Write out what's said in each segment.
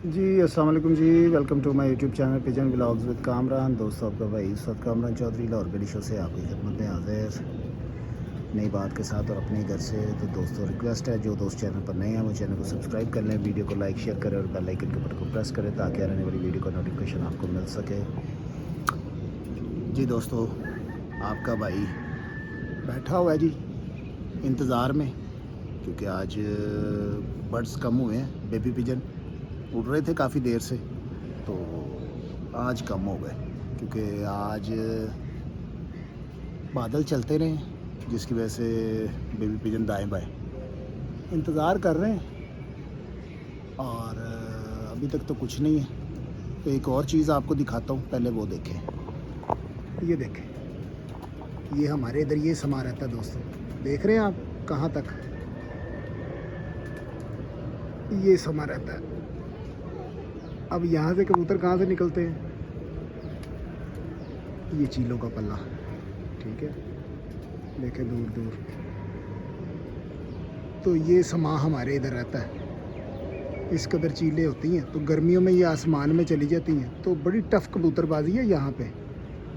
جی السلام علیکم جی، welcome to my YouTube channel pigeon vlogs with Kamran. دوستوں آپ کا بھائی اس وقت کامران چودھری لاہور گڑی شو سے آپ کی خدمت میں حاضر نئی بات کے ساتھ اور اپنے گھر سے۔ تو دوستوں ریکویسٹ ہے جو دوست چینل پر نئے ہیں وہ چینل کو سبسکرائب کر لیں، ویڈیو کو لائک شیئر کریں اور بیل آئیکن کے بٹن کو پریس کریں تاکہ آنے والی ویڈیو کا نوٹیفیکیشن آپ کو مل سکے۔ جی دوستو، آپ کا بھائی بیٹھا ہوا ہے جی انتظار میں، کیونکہ آج برڈز کم ہوئے ہیں، بیبی پیجن اڑ رہے تھے کافی دیر سے، تو آج کم ہو گئے کیونکہ آج بادل چلتے رہے جس کی وجہ سے بیبی پیجن دائیں بائیں انتظار کر رہے ہیں اور ابھی تک تو کچھ نہیں ہے۔ تو ایک اور چیز آپ کو دکھاتا ہوں، پہلے وہ دیکھیں، یہ دیکھیں، یہ ہمارے ادھر یہ سما رہتا ہے دوستوں، دیکھ رہے ہیں آپ کہاں تک یہ سما رہتا ہے۔ اب یہاں سے کبوتر کہاں سے نکلتے ہیں؟ یہ چیلوں کا پلہ، ٹھیک ہے، دیکھیں دور دور، تو یہ سما ہمارے ادھر رہتا ہے، اس قدر چیلیں ہوتی ہیں، تو گرمیوں میں یہ آسمان میں چلی جاتی ہیں، تو بڑی ٹف کبوتر بازی ہے یہاں پہ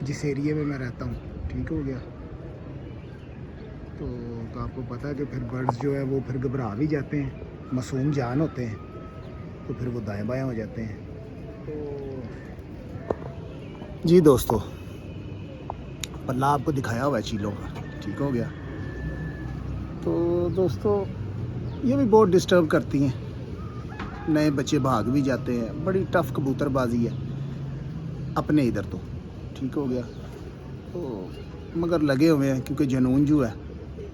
جس ایریے میں میں رہتا ہوں، ٹھیک ہو گیا۔ تو آپ کو پتہ ہے کہ پھر برڈز جو ہے وہ پھر گھبرا بھی جاتے ہیں، معصوم جان ہوتے ہیں، تو پھر وہ دائیں بائیں ہو جاتے ہیں۔ تو جی دوستو، پلہ آپ کو دکھایا ہوا ہے چیلوں کا، ٹھیک ہو گیا۔ تو دوستو یہ بھی بہت ڈسٹرب کرتی ہیں، نئے بچے بھاگ بھی جاتے ہیں، بڑی ٹف کبوتر بازی ہے اپنے ادھر تو، ٹھیک ہو گیا۔ تو مگر لگے ہوئے ہیں کیونکہ جنون جو ہے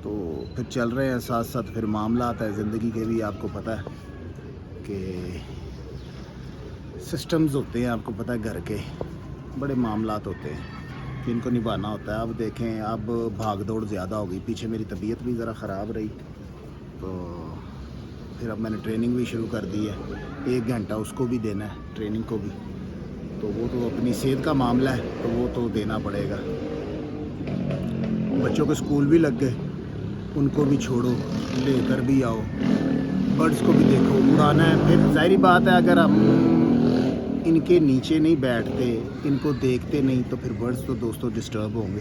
تو پھر چل رہے ہیں ساتھ ساتھ، پھر معاملات ہے زندگی کے بھی، آپ کو پتہ ہے کہ سسٹمز ہوتے ہیں، آپ کو پتہ ہے گھر کے بڑے معاملات ہوتے ہیں کہ ان کو نبھانا ہوتا ہے۔ اب دیکھیں اب بھاگ دوڑ زیادہ ہو گئی، پیچھے میری طبیعت بھی ذرا خراب رہی، تو پھر اب میں نے ٹریننگ بھی شروع کر دی ہے، 1 گھنٹہ اس کو بھی دینا ہے، ٹریننگ کو بھی، تو وہ تو اپنی صحت کا معاملہ ہے تو وہ تو دینا پڑے گا۔ بچوں کے اسکول بھی لگ گئے، ان کو بھی چھوڑو، لے کر بھی آؤ، برڈز کو بھی دیکھو، اڑانا ہے۔ پھر ظاہری بات ہے اگر ہم ان کے نیچے نہیں بیٹھتے، ان کو دیکھتے نہیں، تو پھر برڈز تو دوستوں ڈسٹرب ہوں گے،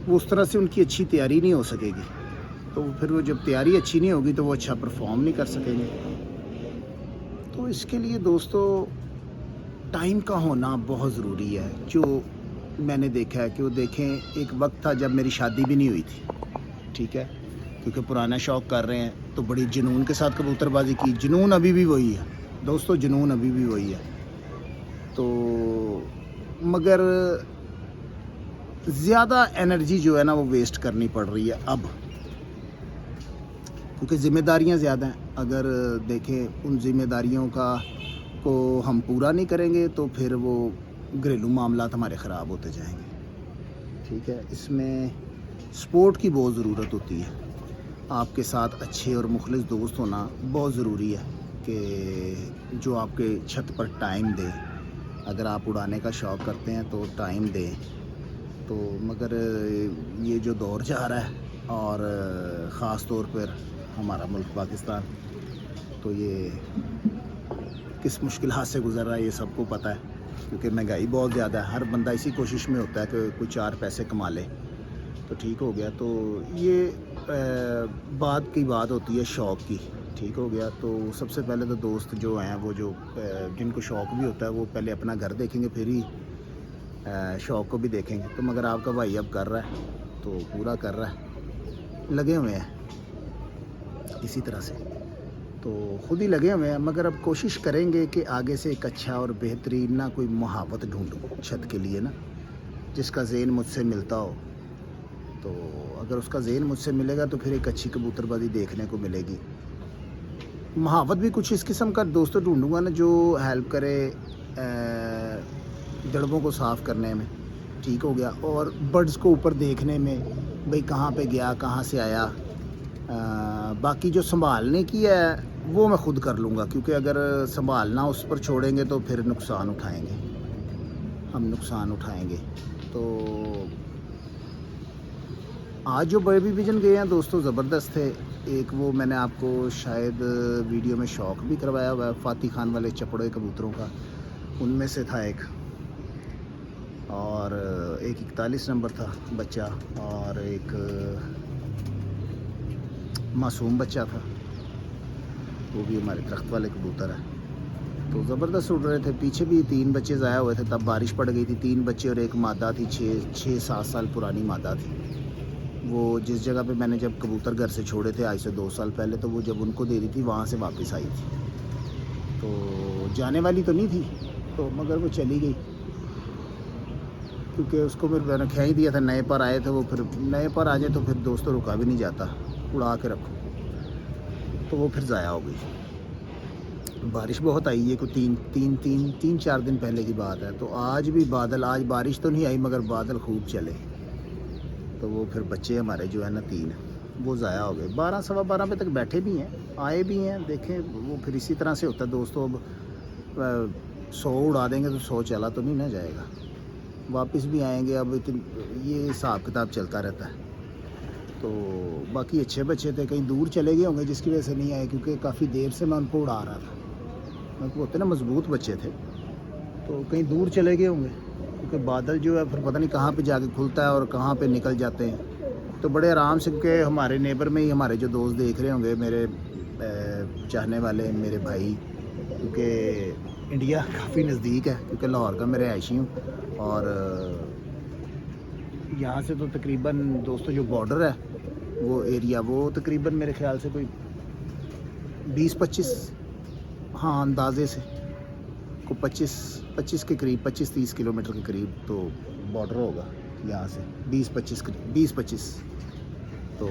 وہ اس طرح سے ان کی اچھی تیاری نہیں ہو سکے گی، تو پھر وہ جب تیاری اچھی نہیں ہوگی تو وہ اچھا پرفارم نہیں کر سکیں گے۔ تو اس کے لیے دوستوں ٹائم کا ہونا بہت ضروری ہے۔ جو میں نے دیکھا ہے کہ وہ دیکھیں، ایک وقت تھا جب میری شادی بھی نہیں ہوئی تھی، ٹھیک ہے، کیونکہ پرانا شوق کر رہے ہیں تو بڑی جنون کے ساتھ کبوتر بازی کی، جنون ابھی بھی وہی ہے دوستو، جنون ابھی بھی وہی ہے۔ تو مگر زیادہ انرجی جو ہے نا وہ ویسٹ کرنی پڑ رہی ہے اب، کیونکہ ذمہ داریاں زیادہ ہیں۔ اگر دیکھیں ان ذمہ داریوں کو ہم پورا نہیں کریں گے تو پھر وہ گھریلو معاملات ہمارے خراب ہوتے جائیں گے، ٹھیک ہے۔ اس میں سپورٹ کی بہت ضرورت ہوتی ہے، آپ کے ساتھ اچھے اور مخلص دوست ہونا بہت ضروری ہے کہ جو آپ کے چھت پر ٹائم دے، اگر آپ اڑانے کا شوق کرتے ہیں تو ٹائم دیں۔ تو مگر یہ جو دور جا رہا ہے اور خاص طور پر ہمارا ملک پاکستان، تو یہ کس مشکلات سے گزر رہا ہے یہ سب کو پتہ ہے، کیونکہ مہنگائی بہت زیادہ ہے، ہر بندہ اسی کوشش میں ہوتا ہے کہ کوئی 4 پیسے کما لے، تو ٹھیک ہو گیا۔ تو یہ بات کی بات ہوتی ہے شوق کی، ٹھیک ہو گیا۔ تو سب سے پہلے تو دوست جو ہیں وہ جو جن کو شوق بھی ہوتا ہے وہ پہلے اپنا گھر دیکھیں گے، پھر ہی شوق کو بھی دیکھیں گے۔ تو مگر آپ کا بھائی اب کر رہا ہے تو پورا کر رہا ہے، لگے ہوئے ہیں اسی طرح سے، تو خود ہی لگے ہوئے ہیں، مگر اب کوشش کریں گے کہ آگے سے ایک اچھا اور بہترین نا کوئی محاوت ڈھونڈوں چھت کے لیے نا، جس کا ذہن مجھ سے ملتا ہو۔ تو اگر اس کا ذہن مجھ سے ملے گا تو پھر ایک اچھی کبوتر بازی دیکھنے کو ملے گی۔ محاوت بھی کچھ اس قسم کا دوستوں ڈھونڈوں گا نا جو ہیلپ کرے جڑبوں کو صاف کرنے میں، ٹھیک ہو گیا، اور برڈز کو اوپر دیکھنے میں، بھئی کہاں پہ گیا، کہاں سے آیا۔ باقی جو سنبھالنے کی ہے وہ میں خود کر لوں گا، کیونکہ اگر سنبھالنا اس پر چھوڑیں گے تو پھر نقصان اٹھائیں گے، ہم نقصان اٹھائیں گے۔ تو آج جو بیبی پیجن گئے ہیں دوستوں زبردست تھے، ایک وہ میں نے آپ کو شاید ویڈیو میں شوق بھی کروایا ہوا ہے فاتح خان والے چپڑے کبوتروں کا، ان میں سے تھا ایک، اور ایک 41 نمبر تھا بچہ، اور ایک معصوم بچہ تھا، وہ بھی ہمارے درخت والے کبوتر ہیں، تو زبردست اڑ رہے تھے۔ پیچھے بھی 3 بچے ضائع ہوئے تھے، تب بارش پڑ گئی تھی، 3 بچے اور ایک مادہ تھی، 6-7 سال پرانی مادہ تھی۔ وہ جس جگہ پہ میں نے جب کبوتر گھر سے چھوڑے تھے آج سے 2 سال پہلے، تو وہ جب ان کو دے رہی تھی وہاں سے واپس آئی تھی، تو جانے والی تو نہیں تھی، تو مگر وہ چلی گئی، کیونکہ اس کو پھر میں نے کھینچ دیا تھا، نئے پر آئے تھے وہ، پھر نئے پر آ جائے تو پھر دوستوں رکا بھی نہیں جاتا، اڑا کے رکھو، تو وہ پھر ضائع ہو گئی۔ بارش بہت آئی ہے، کوئی 3-4 دن پہلے کی بات ہے، تو آج بھی بادل، آج بارش تو نہیں آئی مگر بادل خوب چلے، تو وہ پھر بچے ہمارے جو ہے نا 3 وہ ضائع ہو گئے۔ 12-12:15 بجے تک بیٹھے بھی ہیں، آئے بھی ہیں، دیکھیں وہ پھر اسی طرح سے ہوتا ہے دوستوں، اب 100 اڑا دیں گے تو 100 چلا تو نہیں نہ جائے گا، واپس بھی آئیں گے، اب یہ حساب کتاب چلتا رہتا ہے۔ تو باقی اچھے بچے تھے، کہیں دور چلے گئے ہوں گے جس کی وجہ سے نہیں آئے، کیونکہ کافی دیر سے میں ان کو اڑا رہا تھا، ہوتے نا مضبوط بچے تھے، تو کہیں دور چلے گئے ہوں گے، کیونکہ بادل جو ہے پھر پتہ نہیں کہاں پہ جا کے کھلتا ہے اور کہاں پہ نکل جاتے ہیں، تو بڑے آرام سے، کیونکہ ہمارے نیبر میں ہی ہمارے جو دوست دیکھ رہے ہوں گے، میرے چاہنے والے میرے بھائی، کیونکہ انڈیا کافی نزدیک ہے، کیونکہ لاہور کا میں رہائشی ہوں، اور یہاں سے تو تقریباً دوستوں جو بارڈر ہے وہ ایریا، وہ تقریباً میرے خیال سے کوئی 20-25 ہاں اندازے سے کو 25 کے قریب، 25-30 کلومیٹر کے قریب تو بارڈر ہوگا یہاں سے، 20-25 تو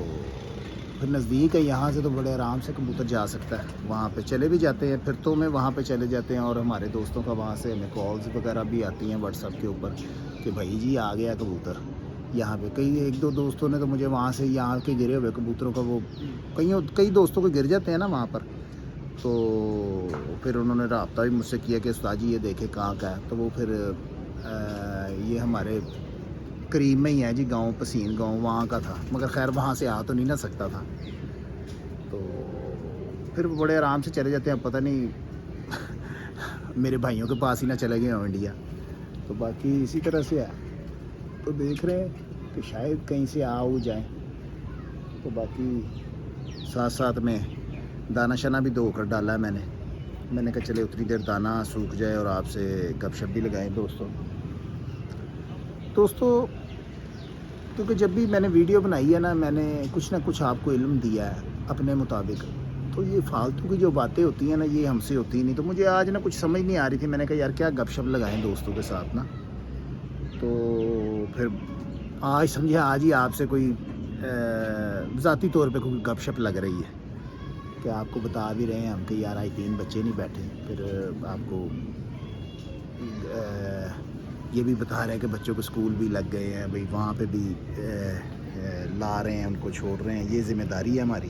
پھر نزدیک ہے یہاں سے، تو بڑے آرام سے کبوتر جا سکتا ہے، وہاں پہ چلے بھی جاتے ہیں، پھر تو میں وہاں پہ چلے جاتے ہیں، اور ہمارے دوستوں کا وہاں سے ہمیں کالز وغیرہ بھی آتی ہیں واٹس ایپ کے اوپر کہ بھائی جی آ گیا کبوتر یہاں پہ۔ ایک دو دوستوں نے تو مجھے وہاں سے یہاں کے گرے ہوئے کبوتروں کا، وہ کئی دوستوں کو گر جاتے ہیں نا وہاں پر، تو پھر انہوں نے رابطہ بھی مجھ سے کیا کہ استاد جی یہ دیکھیں کہاں کا ہے، تو وہ پھر یہ ہمارے قریب میں ہی ہے جی، گاؤں پسین گاؤں وہاں کا تھا، مگر خیر وہاں سے آ تو نہیں نہ سکتا تھا، تو پھر وہ بڑے آرام سے چلے جاتے ہیں، پتہ نہیں میرے بھائیوں کے پاس ہی نہ چلے گئے ہوں انڈیا، تو باقی اسی طرح سے ہے، تو دیکھ رہے ہیں کہ شاید کہیں سے آ جائیں، تو باقی ساتھ ساتھ میں دانہ شانہ بھی دھو کر ڈالا ہے میں نے کہا چلے اتنی دیر دانہ سوکھ جائے اور آپ سے گپ شپ بھی لگائیں دوستوں، کیونکہ جب بھی میں نے ویڈیو بنائی ہے نا، میں نے کچھ نہ کچھ آپ کو علم دیا ہے اپنے مطابق، تو یہ فالتو کی جو باتیں ہوتی ہیں نا یہ ہم سے ہوتی نہیں، تو مجھے آج نا کچھ سمجھ نہیں آ رہی تھی، میں نے کہا یار کیا گپ شپ لگائیں دوستوں کے ساتھ نا، تو پھر آج سمجھے آج ہی آپ سے کوئی ذاتی طور پہ کوئی گپ شپ لگ رہی ہے، کہ آپ کو بتا بھی رہے ہیں ہم کہ یار آج 3 بچے نہیں بیٹھے، پھر آپ کو یہ بھی بتا رہے ہیں کہ بچوں کو اسکول بھی لگ گئے ہیں، بھئی وہاں پہ بھی لا رہے ہیں، ان کو چھوڑ رہے ہیں، یہ ذمہ داری ہے ہماری،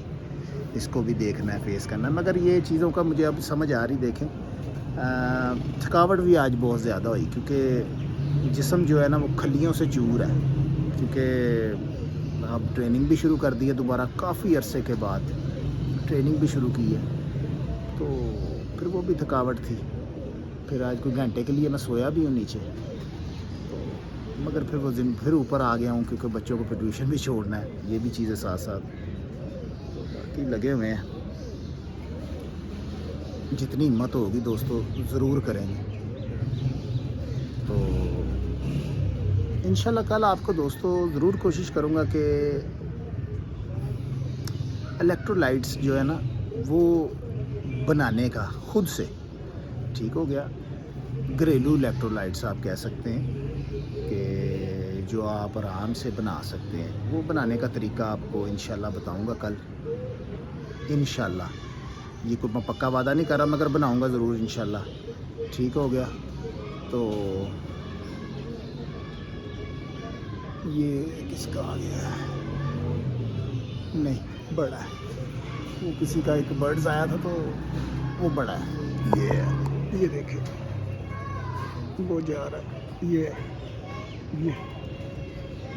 اس کو بھی دیکھنا ہے، فیس کرنا ہے، مگر یہ چیزوں کا مجھے اب سمجھ آ رہی، دیکھیں تھکاوٹ بھی آج بہت زیادہ ہوئی، کیونکہ جسم جو ہے نا وہ کھلیوں سے چور ہے، کیونکہ اب ٹریننگ بھی شروع کر دی ہے دوبارہ، کافی عرصے کے بعد ٹریننگ بھی شروع کی ہے، تو پھر وہ بھی تھکاوٹ تھی، پھر آج کوئی گھنٹے کے لیے میں سویا بھی ہوں نیچے، مگر پھر وہ پھر اوپر آ گیا ہوں، کیونکہ بچوں کو پھر ٹیوشن بھی چھوڑنا ہے، یہ بھی چیزیں ساتھ ساتھ، تو باقی لگے ہوئے ہیں، جتنی ہمت ہوگی دوستوں ضرور کریں گے، تو انشاءاللہ کل آپ کو دوستوں ضرور کوشش کروں گا کہ الیکٹرولائٹس جو ہے نا وہ بنانے کا خود سے، ٹھیک ہو گیا، گھریلو الیکٹرولائٹس آپ کہہ سکتے ہیں کہ جو آپ آرام سے بنا سکتے ہیں، وہ بنانے کا طریقہ آپ کو انشاءاللہ بتاؤں گا کل انشاءاللہ، یہ کوئی میں پکا وعدہ نہیں کر رہا مگر بناؤں گا ضرور انشاءاللہ، ٹھیک ہو گیا، تو یہ کس کا آ گیا ہے، نہیں بڑا ہے، وہ کسی کا ایک برڈز آیا تھا تو وہ بڑا ہے، یہ دیکھیں وہ جا رہا ہے،